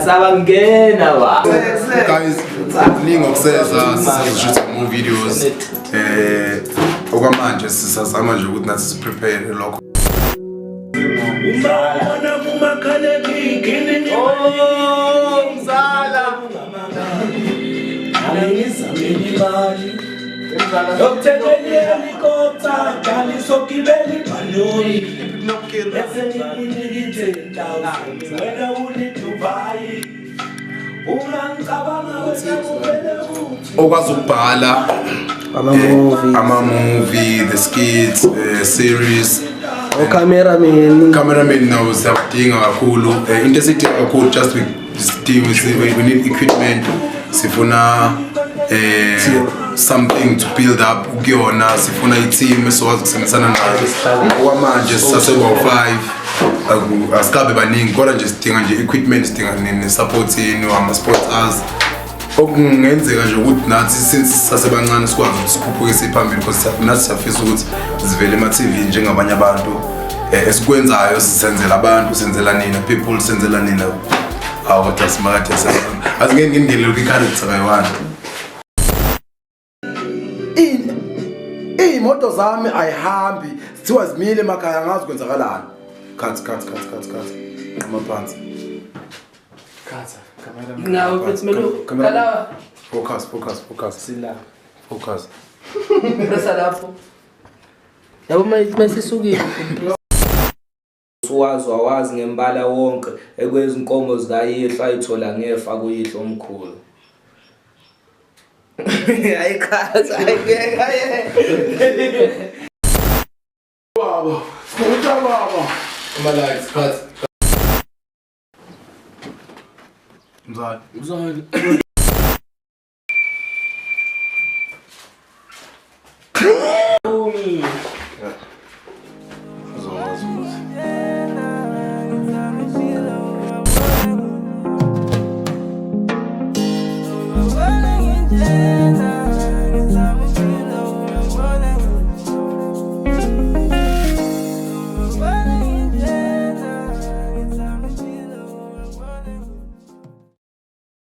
Sabangena wa. Guys, ningokuseza sishoot more videos. Okwamanje sisazama nje ukuthi nathi siprepare lokho. Umbona mumakhale ngini Mzala. Angizameni imali. Yokuthengeli helicopter, kali sokibeli bhaloni. Wena uli Dubai. Ungangicabanga wena ubele Okwazi ukubhala ama-movie, the skits, series. Cameraman now siyadinga kakhulu. Into esidinga kakhulu just we need equipment. Sifuna something to build up ukuyona, sifuna i-team esokwazi ukusebenzisana nayo. Okwamanje sisase-5 asikabe baningi kodwa nje sidinga nje equipment, sidinga ne-support yenu ama-sponsors. Okungenzeka nje ukuthi nathi since sasebancane sikwazi ukuthi sikhuphuke siphambili because nathi siyafisa ukuthi sivele ema-TV njengabanye abantu. Esikwenzayo sisenzela abantu, senzela nina people, senzela nina. Kodwa simakade asingeke ngingenele kwi-character kayi-one. Imoto zami ayihambi sithiwa zimile emakhaya ngazi kwenzakalani. Cut amaphansi. Ngawo phethi melo. Kala. Focus. Sila. Focus. Presa lapho. Yabo mayisisukile. Wazi ngembala wonke ekwezinkomo zikayihlo ayithola ngefa kuyihlo omkhulu. Ayikhaza ayike. Baba. Come on, cut. Mzali. Yeah.